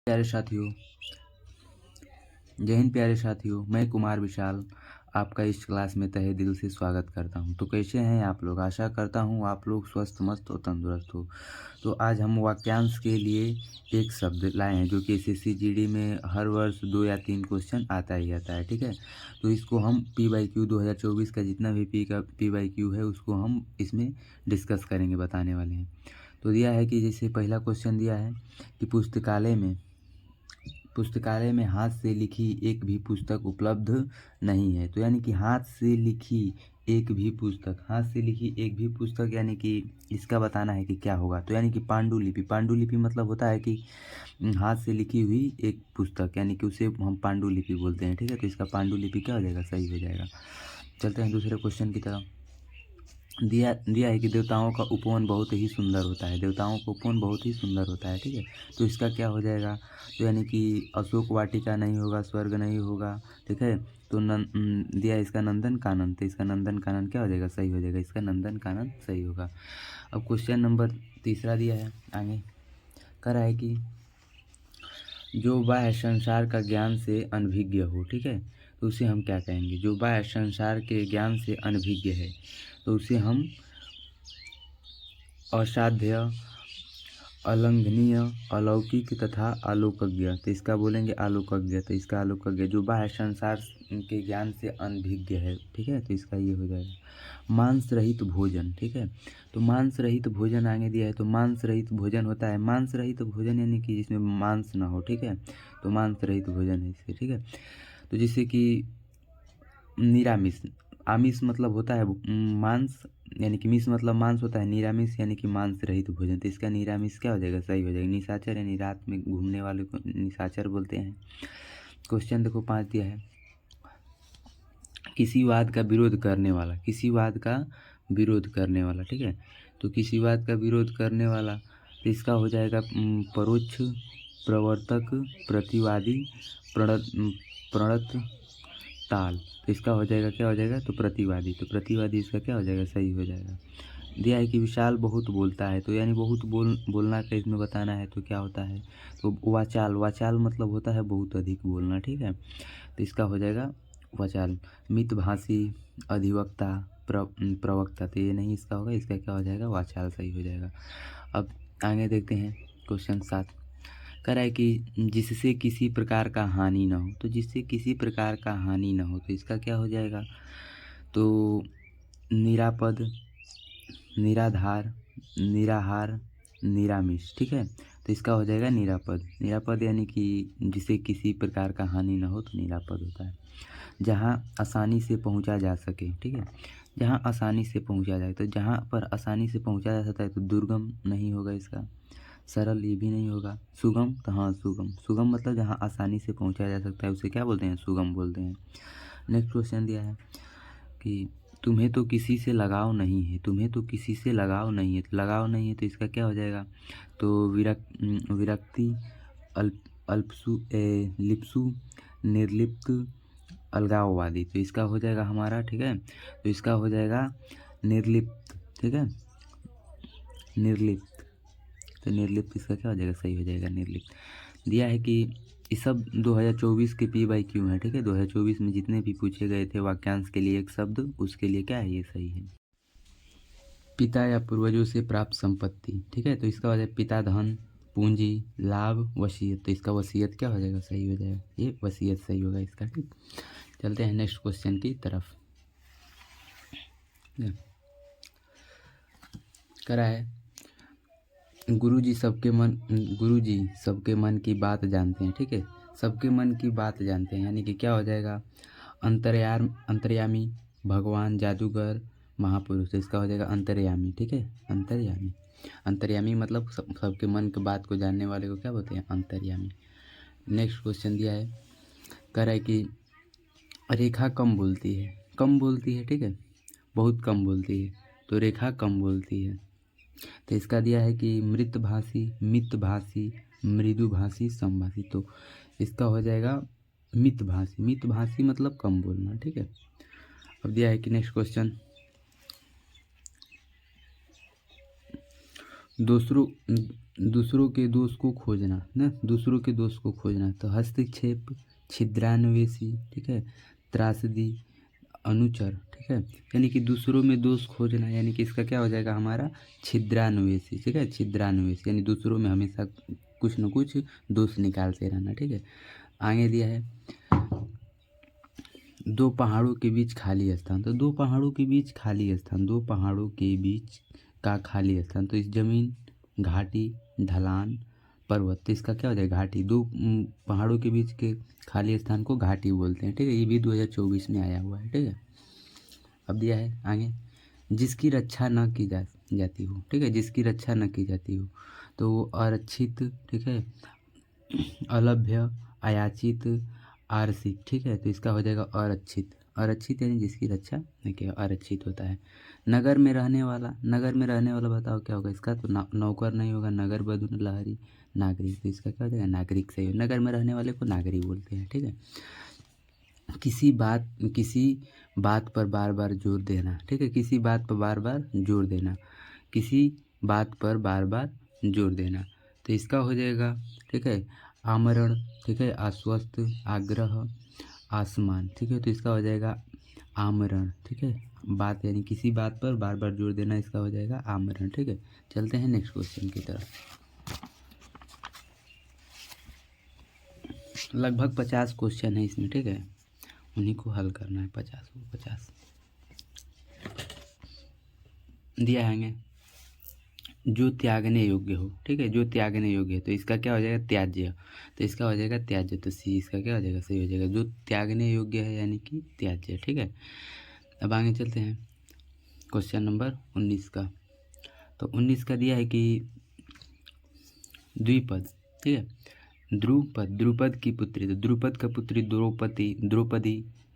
प्यारे साथियों, जय हिंद प्यारे साथियों। मैं कुमार विशाल आपका इस क्लास में तहे दिल से स्वागत करता हूं। तो कैसे हैं आप लोग? आशा करता हूं आप लोग स्वस्थ मस्त और तंदुरुस्त हो। तो आज हम वाक्यांश के लिए एक शब्द लाए हैं जो कि एसएससी जीडी में हर वर्ष 2 या 3 क्वेश्चन आता ही आता है। ठीक है, तो इसको हम PYQ 2024 का जितना भी PYQ है उसको हम इसमें डिस्कस करेंगे, बताने वाले हैं। तो दिया है कि जैसे पहला क्वेश्चन दिया है कि पुस्तकालय में हाथ से लिखी एक भी पुस्तक उपलब्ध नहीं है। तो यानी कि हाथ से लिखी एक भी पुस्तक यानी कि इसका बताना है कि क्या होगा। तो यानी कि पांडुलिपि मतलब होता है कि हाथ से लिखी हुई एक पुस्तक, यानी कि उसे हम पांडुलिपि बोलते हैं। ठीक है, तो इसका पांडुलिपि क्या हो जाएगा? सही हो जाएगा। चलते हैं दूसरे क्वेश्चन की तरफ। दिया है कि देवताओं का उपवन बहुत ही सुंदर होता है। ठीक है, तो इसका क्या हो जाएगा? तो यानी कि अशोक वाटिका नहीं होगा, स्वर्ग नहीं होगा। ठीक है, तो दिया है इसका नंदन कानन। तो इसका नंदन कानन क्या हो जाएगा? सही हो जाएगा। इसका नंदन कानन सही होगा। अब क्वेश्चन नंबर तीसरा दिया है, आगे कह रहा है कि जो बाह्य संसार का ज्ञान से अनभिज्ञ हो। ठीक है, तो उसे हम क्या कहेंगे? जो बाह्य संसार के ज्ञान से अनभिज्ञ है तो उसे हम असाध्य, अलंघनीय, अलौकिक तथा आलोकज्ञ। तो इसका बोलेंगे आलोकज्ञ। तो इसका आलोकज्ञ जो बाह्य संसार के ज्ञान से अनभिज्ञ है। ठीक है, तो इसका ये हो जाएगा। मांस रहित भोजन। ठीक है, तो मांस रहित भोजन आगे दिया है। तो मांस रहित भोजन होता है, मांस रहित भोजन यानी कि जिसमें मांस ना हो। ठीक है, तो मांस रहित भोजन है इसके। ठीक है, तो जैसे कि निरामिष, आमिष मतलब होता है मांस, यानी कि मिष मतलब मांस होता है। निरामिष यानी कि मांस रहित भोजन। तो इसका निरामिष क्या हो जाएगा? सही हो जाएगा। निशाचर यानी रात में घूमने वाले को निशाचर बोलते हैं। क्वेश्चन देखो 5 दिया है, किसी वाद का विरोध करने वाला। ठीक है, तो किसी वाद का विरोध करने वाला, तो इसका हो जाएगा परोक्ष, प्रवर्तक, प्रतिवादी, प्रणत, ताल। तो इसका हो जाएगा, क्या हो जाएगा? तो प्रतिवादी। तो प्रतिवादी इसका क्या हो जाएगा? सही हो जाएगा। दिया है कि विशाल बहुत बोलता है। तो यानी बहुत बोलना का इसमें बताना है। तो क्या होता है? तो वाचाल मतलब होता है बहुत अधिक बोलना। ठीक है, तो इसका हो जाएगा वाचाल। मितभाषी, अधिवक्ता, प्रवक्ता। तो ये नहीं इसका होगा, इसका क्या हो जाएगा? वाचाल सही हो जाएगा। अब आगे देखते हैं क्वेश्चन 7। कह रहा है कि जिससे किसी प्रकार का हानि न हो। तो जिससे किसी प्रकार का हानि न हो, तो इसका क्या हो जाएगा? तो निरापद, निराधार, निराहार, निरामिष। ठीक है, तो इसका हो जाएगा निरापद यानी कि जिसे किसी प्रकार का हानि न हो, तो निरापद होता है। जहाँ आसानी से पहुँचा जा सके। ठीक है, जहाँ आसानी से पहुँचा जाए, तो जहाँ पर आसानी से पहुँचा जा सकता है तो दुर्गम नहीं होगा इसका, सरल ये भी नहीं होगा, सुगम। तो हाँ, सुगम मतलब जहाँ आसानी से पहुँचा जा सकता है उसे क्या बोलते हैं? सुगम बोलते हैं। नेक्स्ट क्वेश्चन दिया है कि तुम्हें तो किसी से लगाव नहीं है। तो लगाव नहीं है, तो इसका क्या हो जाएगा? तो विरक्ति, लिप्सु, निर्लिप्त, अलगाववादी। तो इसका हो जाएगा हमारा, ठीक है, तो इसका हो जाएगा निर्लिप्त। ठीक है, निर्लिप्त। तो निर्लिप्त इसका क्या हो जाएगा? सही हो जाएगा, निर्लिप्त। दिया है कि ये सब 2024 के PYQ है। ठीक है, 2024 में जितने भी पूछे गए थे वाक्यांश के लिए एक शब्द, उसके लिए क्या है? ये सही है। पिता या पूर्वजों से प्राप्त संपत्ति। ठीक है, तो इसका हो जाएगा पिता, धन, पूंजी, लाभ, वसीयत। तो इसका वसीयत क्या हो जाएगा? सही हो जाएगा, ये वसीयत सही होगा इसका। ठीक, चलते हैं नेक्स्ट क्वेश्चन की तरफ। करा है गुरुजी सबके मन की बात जानते हैं। ठीक है, सबके मन की बात जानते हैं यानी कि क्या हो जाएगा? अंतर्यामी, भगवान, जादूगर, महापुरुष। तो इसका हो जाएगा अंतर्यामी। ठीक है, अंतर्यामी मतलब सबके मन की बात को जानने वाले को क्या बोलते हैं? अंतर्यामी। नेक्स्ट क्वेश्चन दिया है, कह रहा है कि रेखा कम बोलती है। ठीक है, बहुत कम बोलती है, तो रेखा कम बोलती है। तो इसका दिया है कि मृतभाषी, मितभाषी, मृदुभाषी, समभाषी। तो इसका हो जाएगा मितभाषी मतलब कम बोलना। ठीक है, अब दिया है कि नेक्स्ट क्वेश्चन, दूसरों के दोष को खोजना ना, दूसरों के दोष को खोजना। तो हस्तक्षेप, छिद्रान्वेषी, ठीक है, त्रासदी, अनुचर, ठीक है, यानी कि दूसरों में दोष खोजना, यानी कि इसका क्या हो जाएगा हमारा छिद्रान्वेषी, ठीक है, छिद्रान्वेषी यानी दूसरों में हमेशा कुछ न कुछ दोष निकालते रहना, ठीक है। आगे दिया है दो पहाड़ों के बीच खाली स्थान। तो दो पहाड़ों के बीच खाली स्थान, दो पहाड़ों के बीच का खाली स्थान। तो इस जमीन, घाटी, ढलान, पर्वत, तो इसका क्या हो जाएगा घाटी। दो पहाड़ों के बीच के खाली स्थान को घाटी बोलते हैं, ठीक है। ये भी 2024 में आया हुआ है, ठीक है। अब दिया है आगे, जिसकी रक्षा न की जाती हो, ठीक है, जिसकी रक्षा न की जाती हो। तो वो अरक्षित, ठीक है, अलभ्य, अयाचित, आरसिक, ठीक है। तो इसका हो जाएगा अरक्षित। अरक्षित यानी जिसकी रक्षा नहीं किया, अरक्षित होता है। नगर में रहने वाला, नगर में रहने वाला बताओ क्या होगा इसका। तो नौकर नहीं होगा, नगर बधुन लहरी, नागरिक। तो इसका क्या हो जाएगा नागरिक सही हो। नगर में रहने वाले को नागरिक बोलते हैं, ठीक है। किसी बात पर बार बार जोर देना, ठीक है, किसी बात पर बार बार जोर देना, किसी बात पर बार बार जोर देना। तो इसका हो जाएगा, ठीक है, आमरण, ठीक है, आश्वस्त, आग्रह, आसमान, ठीक है। तो इसका हो जाएगा आमरण, ठीक है, बात यानी किसी बात पर बार बार जोर देना, इसका हो जाएगा आमरण, ठीक है। चलते हैं नेक्स्ट क्वेश्चन की तरफ। लगभग 50 क्वेश्चन है इसमें, ठीक है, उन्हीं को हल करना है। 50 दिया है जो त्यागने योग्य हो, ठीक है, जो त्यागने योग्य है। तो इसका क्या हो जाएगा त्याज्य। तो इसका हो जाएगा त्याज्य। तो सी इसका क्या हो जाएगा सही हो जाएगा, जो त्यागने योग्य है यानी कि त्याज्य, ठीक है। अब आगे चलते हैं क्वेश्चन नंबर 19 का। तो 19 का दिया है कि द्विपद, ठीक है, द्रुपद की पुत्री। तो द्रुपद का पुत्री द्रौपदी,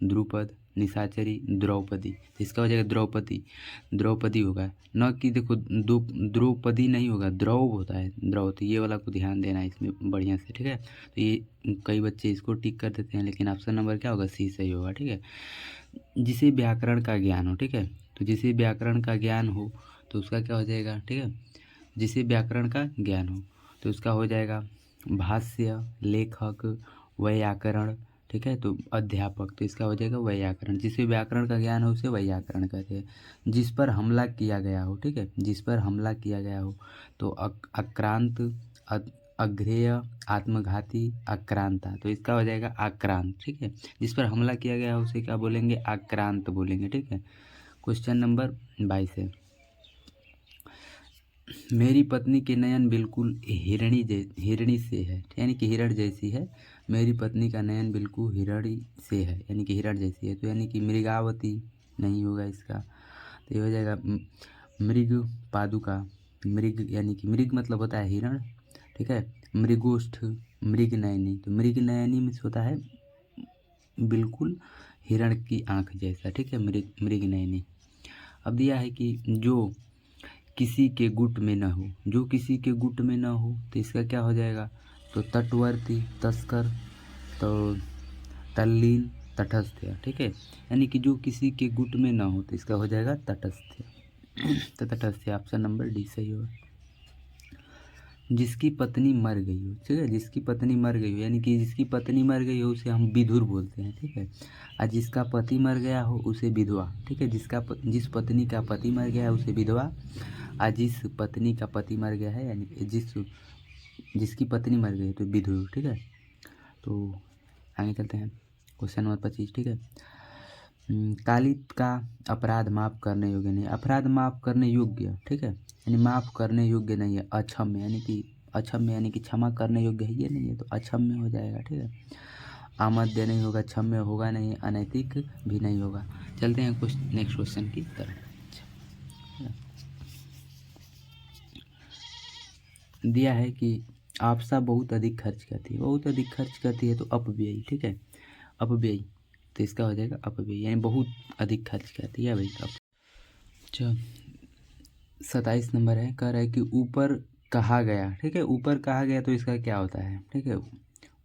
द्रुपद, निशाचरी, द्रौपदी। तो इसका हो जाएगा द्रौपदी होगा, न कि देखो द्रौपदी नहीं होगा, द्रौ होता है, द्रौ। तो ये वाला को ध्यान देना है इसमें बढ़िया से, ठीक है। तो ये कई बच्चे इसको टिक कर देते हैं, लेकिन ऑप्शन नंबर क्या होगा सी सही होगा, ठीक है। जिसे व्याकरण का ज्ञान हो, ठीक है, तो जिसे व्याकरण का ज्ञान हो तो उसका क्या हो जाएगा, ठीक है, जिसे व्याकरण का ज्ञान हो तो उसका हो जाएगा भाष्य, लेखक, वैयाकरण, ठीक है, तो अध्यापक। तो इसका हो जाएगा वैयाकरण। जिसे व्याकरण का ज्ञान हो उसे वैयाकरण कहते हैं। जिस पर हमला किया गया हो, ठीक है, जिस पर हमला किया गया हो तो आक्रांत, अग्रेय, आत्मघाती, आक्रांता। तो इसका हो जाएगा आक्रांत, ठीक है। जिस पर हमला किया गया हो उसे क्या बोलेंगे आक्रांत बोलेंगे, ठीक है। क्वेश्चन नंबर 22 है, मेरी पत्नी के नयन बिल्कुल हिरणी से है, यानी कि हिरण जैसी है। मेरी पत्नी का नयन बिल्कुल हिरणी से है, यानी कि हिरण जैसी है। तो यानी कि मृगावती नहीं होगा इसका। तो ये हो जाएगा मृग पादुका। मृग यानी कि मृग मतलब होता है हिरण, ठीक है। मृगोष्ठ, मृग नयनी। तो मृग नयनी में होता है बिल्कुल हिरण की आँख जैसा, ठीक है, मृग नयनी। अब दिया है कि जो किसी के गुट में न हो, जो किसी के गुट में न हो तो इसका क्या हो जाएगा। तो तटवर्ती, तस्कर, तो तल्लीन, तटस्थ, ठीक है, यानी कि जो किसी के गुट में न हो तो इसका हो जाएगा तटस्थ। तो तटस्थ ऑप्शन नंबर डी सही होगा। जिसकी पत्नी मर गई हो, ठीक है, जिसकी पत्नी मर गई हो, यानी कि जिसकी पत्नी मर गई हो उसे हम विधुर बोलते हैं, ठीक है। और जिसका पति मर गया हो उसे विधवा, ठीक है। जिस पत्नी का पति मर गया है उसे विधवा, और जिस पत्नी का पति मर गया है यानी कि जिसकी पत्नी मर गई तो विधुर, ठीक है। तो आगे चलते हैं क्वेश्चन नंबर 25, ठीक है। कालित का अपराध माफ़ करने योग्य नहीं, अपराध माफ़ करने योग्य, ठीक है, यानी माफ़ करने योग्य नहीं है। अक्षम्य यानी कि अक्षम्य यानी कि क्षमा करने योग्य है ये नहीं है, तो अक्षम्य हो जाएगा, ठीक है। आमद्य नहीं होगा, क्षम्य होगा नहीं, अनैतिक भी नहीं होगा। चलते हैं कुछ नेक्स्ट क्वेश्चन की तरफ। दिया है कि आपसा बहुत अधिक खर्च करती है, बहुत अधिक खर्च करती है तो अपव्ययी, ठीक है, अपव्ययी। तो इसका हो जाएगा अपव्ययी, यानी बहुत अधिक खर्च करती है भाई। अच्छा 27 नंबर है, कह रहा है कि ऊपर कहा गया, ठीक है, ऊपर कहा गया तो इसका क्या होता है, ठीक है,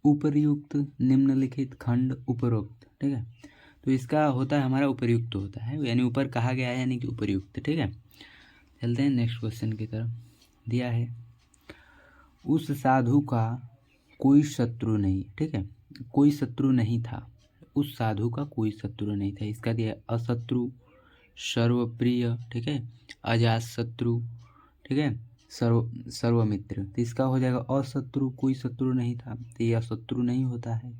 उपरयुक्त, निम्नलिखित, खंड, उपरोक्त, ठीक है। तो इसका होता है हमारा उपरयुक्त होता है, यानी ऊपर कहा गया है यानी कि उपरयुक्त, ठीक है। चलते हैं नेक्स्ट क्वेश्चन की तरफ। दिया है उस साधु का कोई शत्रु नहीं, ठीक है, कोई शत्रु नहीं था, उस साधु का कोई शत्रु नहीं था। इसका दिया है अशत्रु, सर्वप्रिय, ठीक है, अजात शत्रु, ठीक है, सर्वमित्र। तो इसका हो जाएगा अशत्रु, कोई शत्रु नहीं था, तो ये अशत्रु नहीं होता है।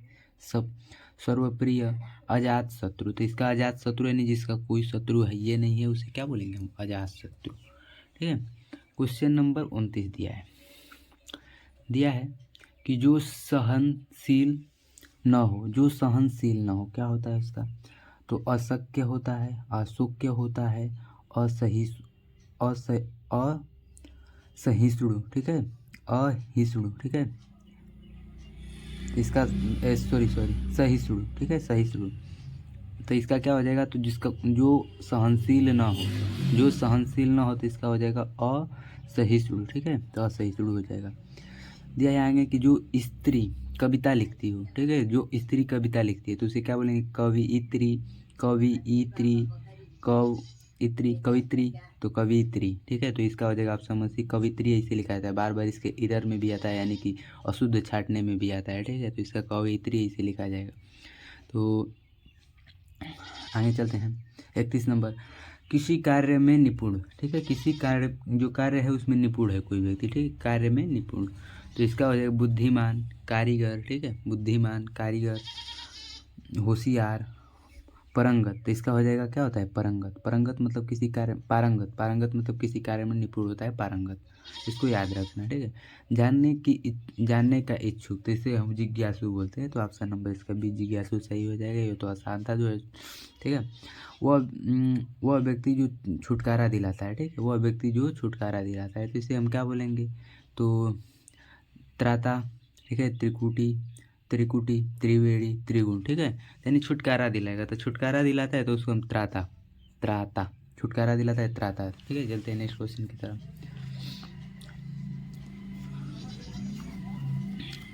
सब सर्वप्रिय, अजात शत्रु, तो इसका अजात शत्रु यानी जिसका कोई शत्रु है ये नहीं है, उसे क्या बोलेंगे हम, अजात शत्रु, ठीक है। क्वेश्चन नंबर 29 दिया है कि जो सहनशील न हो, जो सहनशील न हो, क्या होता है इसका, तो अशक्य होता है, अशोक्य होता है, असहिष्णु, ठीक है, अहिष्णु, ठीक है, इसका सहिष्णु, ठीक है, सहिष्णु। तो इसका क्या हो जाएगा, तो जिसका जो सहनशील ना हो, जो सहनशील ना हो तो इसका हो जाएगा असहिष्णु, ठीक है, तो असहिष्णु हो जाएगा। दिया जाएंगे कि जो स्त्री कविता लिखती हो, ठीक है, जो स्त्री कविता लिखती है तो उसे क्या बोलेंगे, कवियत्री, कवियत्री, कवित्री, तो कवियत्री, ठीक है। तो इसका हो जाएगा आप समझिए, कवित्री ऐसे लिखा जाता है, बार बार इसके इधर में भी आता है, यानी कि अशुद्ध छाटने में भी आता है, ठीक है, तो इसका कवियत्री ऐसे लिखा जाएगा। तो आगे चलते हैं 31 नंबर, किसी कार्य में निपुण, ठीक है, किसी कार्य, जो कार्य है उसमें निपुण है कोई व्यक्ति, ठीक है, कार्य में निपुण, तो इसका हो जाएगा बुद्धिमान, कारीगर, ठीक है, बुद्धिमान, कारीगर, होशियार, परंगत। तो इसका हो जाएगा क्या होता है, परंगत, परंगत मतलब किसी कार्य, पारंगत, पारंगत मतलब किसी कार्य में निपुण होता है, पारंगत, इसको याद रखना, ठीक है। जानने का इच्छुक, तो इसे हम जिज्ञासु बोलते हैं, तो ऑप्शन नंबर इसका भी जिज्ञासु सही हो जाएगा, ये तो आसान था जो है, ठीक है। वह व्यक्ति जो छुटकारा दिलाता है, ठीक है, वह व्यक्ति जो छुटकारा दिलाता है, तो इसे हम क्या बोलेंगे, तो त्राता, ठीक है, त्रिकुटी, त्रिवेणी, त्रिगुण, ठीक है, यानी छुटकारा दिलाएगा, तो छुटकारा दिलाता है तो उसको हम त्राता, त्राता, छुटकारा दिलाता है, त्राता, ठीक है। चलते हैं नेक्स्ट क्वेश्चन की तरफ।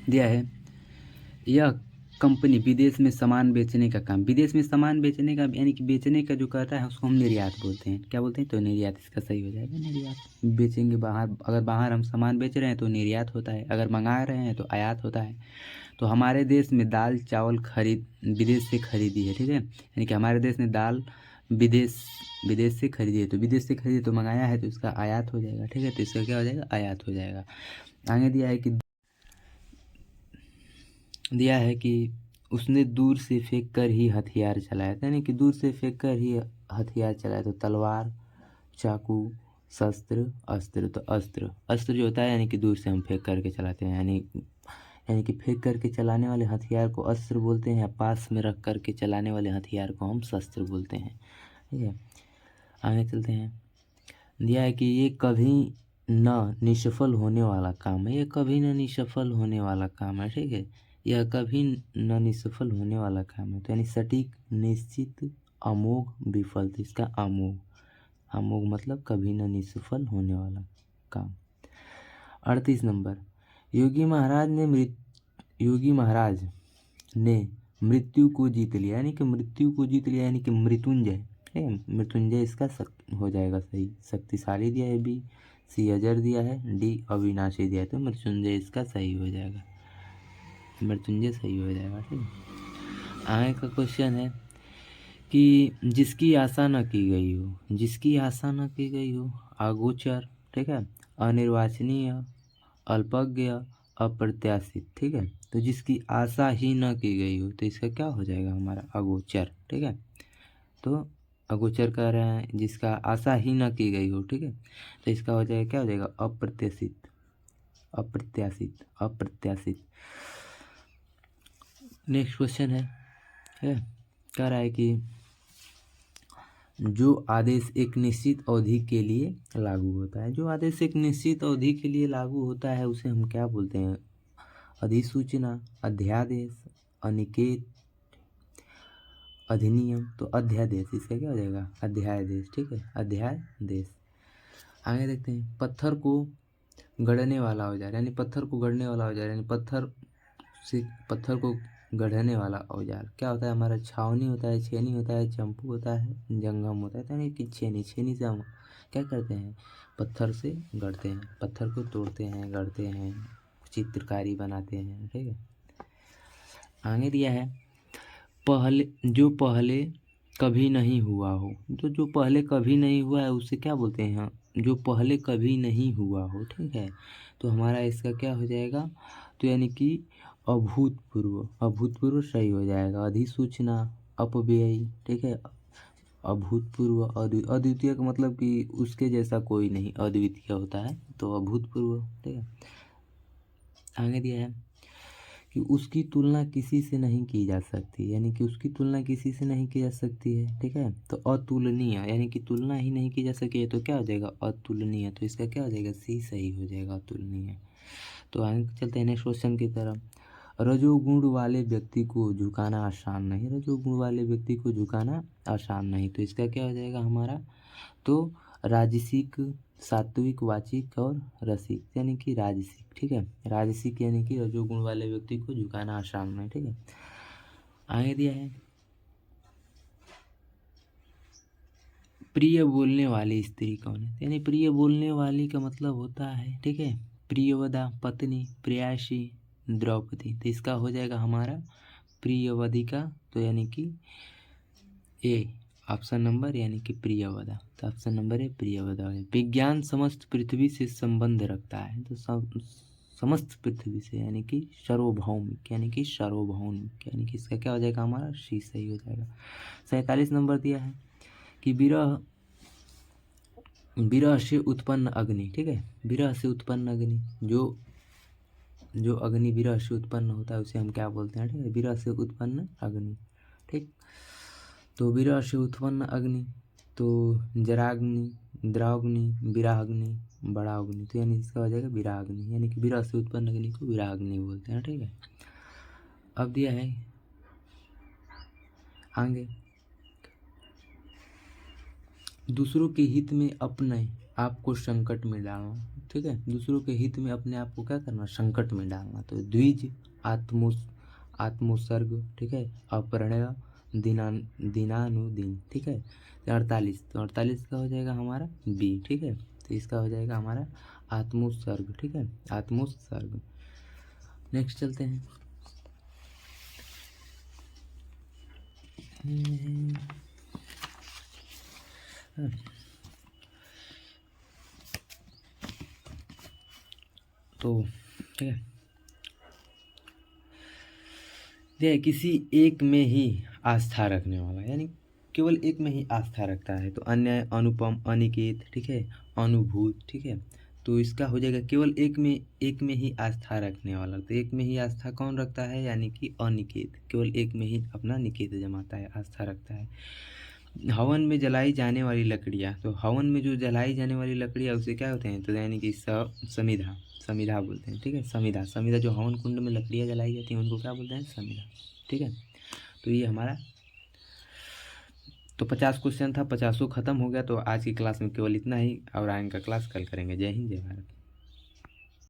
दिया है, यह कंपनी विदेश में सामान बेचने का काम, विदेश में सामान बेचने का यानी कि बेचने का जो कहता है उसको हम निर्यात बोलते हैं, क्या बोलते हैं, तो निर्यात, इसका सही हो जाएगा निर्यात। बेचेंगे बाहर, अगर बाहर हम सामान बेच रहे हैं तो निर्यात होता है, अगर मंगा रहे हैं तो आयात होता है। तो हमारे देश में दाल चावल विदेश से खरीदी है, ठीक है, यानी कि हमारे देश ने दाल विदेश से खरीदी है, तो विदेश से खरीदी तो मंगाया है तो इसका आयात हो जाएगा, ठीक है, तो इसका क्या हो जाएगा, आयात हो जाएगा। आगे दिया है कि उसने दूर से फेंक कर ही हथियार चलाया था, यानी कि दूर से फेंक कर ही हथियार चलाया, तो तलवार, चाकू, शस्त्र, अस्त्र, तो अस्त्र जो होता है यानी कि दूर से हम फेंक करके चलाते हैं, यानी कि फेंक करके चलाने वाले हथियार को अस्त्र बोलते हैं, या पास में रख करके चलाने वाले हथियार को हम शस्त्र बोलते हैं, ठीक है। आगे चलते हैं। दिया है कि ये कभी न निष्फल होने वाला काम है, ये कभी न निष्फल होने वाला काम है, ठीक है, यह कभी न निष्फल होने वाला काम है, तो यानी सटीक, निश्चित, अमोघ, विफल, तो इसका अमोघ, अमोघ मतलब कभी न निष्फल होने वाला काम। 38 नंबर, योगी महाराज ने मृत्यु को जीत लिया, यानी कि मृत्यु को जीत लिया, यानी कि मृत्युंजय, ठीक है, मृत्युंजय इसका हो जाएगा सही। शक्तिशाली दिया है बी, सी अजर दिया है, डी अविनाशी दिया है, तो मृत्युंजय इसका सही हो जाएगा, मृत्युंजय सही हो जाएगा, ठीक है। आगे का क्वेश्चन है कि जिसकी आशा न की गई हो, जिसकी आशा न की गई हो, अगोचर, ठीक है, अनिर्वाचनीय, अल्पज्ञ, अप्रत्याशित, ठीक है, तो जिसकी आशा ही न की गई हो तो इसका क्या हो जाएगा हमारा, अगोचर, ठीक है, तो अगोचर कह रहे हैं जिसका आशा ही न की गई हो, ठीक है, तो इसका हो जाएगा, क्या हो जाएगा, अप्रत्याशित, अप्रत्याशित, अप्रत्याशित। नेक्स्ट क्वेश्चन है, कह रहा है कि जो आदेश एक निश्चित अवधि के लिए लागू होता है, जो आदेश एक निश्चित अवधि के लिए लागू होता है उसे हम क्या बोलते हैं, अधिसूचना, अध्यादेश, अनिकेत, अधिनियम, तो अध्यादेश, इसका क्या हो जाएगा, अध्यादेश, ठीक है, अध्यादेश। आगे देखते हैं, पत्थर को गढ़ने वाला औजार, यानी पत्थर को गढ़ने वाला औजार, यानी पत्थर को गढ़ने वाला औजार क्या होता है हमारा, छावनी होता है, छेनी होता है, चंपू होता है, जंगम होता है, तो यानी कि छेनी से हम क्या करते हैं, पत्थर से गढ़ते हैं, पत्थर को तोड़ते हैं, गढ़ते हैं, चित्रकारी बनाते हैं, ठीक है। आगे दिया है पहले कभी नहीं हुआ हो, तो जो पहले कभी नहीं हुआ है उसे क्या बोलते हैं, जो पहले कभी नहीं हुआ हो, ठीक है। तो हमारा इसका क्या हो जाएगा, तो यानी कि अभूतपूर्व सही हो जाएगा। अधिसूचना, अपव्ययी, ठीक है। अभूतपूर्व, अद्वितीय का मतलब कि उसके जैसा कोई नहीं अद्वितीय होता है, तो अभूतपूर्व, ठीक है। आगे दिया है कि उसकी तुलना किसी से नहीं की जा सकती, यानी कि उसकी तुलना किसी से नहीं की जा सकती है, ठीक है। तो अतुलनीय, यानी कि तुलना ही नहीं की जा सकी है, तो क्या हो जाएगा, अतुलनीय। तो इसका क्या हो जाएगा, सी सही हो जाएगा, अतुलनीय। तो आगे चलते हैं नेक्स्ट क्वेश्चन की तरफ। रजोगुण वाले व्यक्ति को झुकाना आसान नहीं, रजोगुण वाले व्यक्ति को झुकाना आसान नहीं, तो इसका क्या हो जाएगा हमारा, तो राजसिक, सात्विक, वाचिक और रसिक, यानी कि राजसिक, ठीक है। राजसिक यानी कि रजोगुण वाले व्यक्ति को झुकाना आसान नहीं, ठीक है। आगे दिया है प्रिय बोलने वाली स्त्री कौन है, यानी प्रिय बोलने वाली का मतलब होता है, ठीक है, प्रियवदा, पत्नी, प्रियासी, द्रौपदी। तो इसका हो जाएगा हमारा प्रियवधिका, तो यानी कि ए ऑप्शन नंबर, यानी कि प्रियवदा। तो ऑप्शन नंबर है प्रियवदा है। विज्ञान समस्त पृथ्वी से संबंध रखता है, तो समस्त पृथ्वी से, यानी कि सार्वभौमिक, यानी कि सार्वभौमिक, यानी कि इसका क्या हो जाएगा हमारा, सी सही हो जाएगा। 47 नंबर दिया है कि विरह से उत्पन्न अग्नि, ठीक है। विरह से उत्पन्न अग्नि, जो अग्नि विरह से उत्पन्न होता है उसे हम क्या बोलते हैं, ठीक है, विरह से उत्पन्न अग्नि, ठीक। तो विरह से उत्पन्न अग्नि, तो जराग्नि, द्रवाग्नि, विराग्नि, बड़ाग्नि, तो यानी इसका हो जाएगा विराग्नि, यानी कि विरह से उत्पन्न अग्नि को विराग्नि बोलते हैं, ठीक है। अब दिया है आगे, दूसरों के हित में अपने आप को संकट में डालना, ठीक है। दूसरों के हित में अपने आप को क्या करना, संकट में डालना। तो द्विज, आत्मोत्सर्ग, ठीक है, अपरणय, दिनानुदिन, ठीक है। 48, तो 48 का हो जाएगा हमारा बी, ठीक है। तो इसका हो जाएगा हमारा आत्मोत्सर्ग, ठीक है, आत्मोत्सर्ग। नेक्स्ट चलते हैं। तो ठीक है, देखिए किसी एक में ही आस्था रखने वाला, यानी केवल एक में ही आस्था रखता है, तो अन्य, अनुपम, अनिकेत, ठीक है, अनुभूत, ठीक है। तो इसका हो जाएगा केवल एक में ही आस्था रखने वाला। तो एक में ही आस्था कौन रखता है, यानी कि अनिकेत, केवल एक में ही अपना निकेत जमाता है, आस्था रखता है। हवन में जलाई जाने वाली लकड़ियाँ, तो हवन में जो जलाई जाने वाली लकड़ियाँ उसे क्या होते हैं, तो यानी कि समिधा बोलते हैं, ठीक है। समिधा जो हवन कुंड में लकड़ियाँ जलाई जाती हैं उनको क्या बोलते हैं, समिधा, ठीक है। तो ये हमारा तो 50 क्वेश्चन था, 50 ख़त्म हो गया। तो आज की क्लास में केवल इतना ही, और आगे का क्लास कल करेंगे। जय हिंद, जय भारत।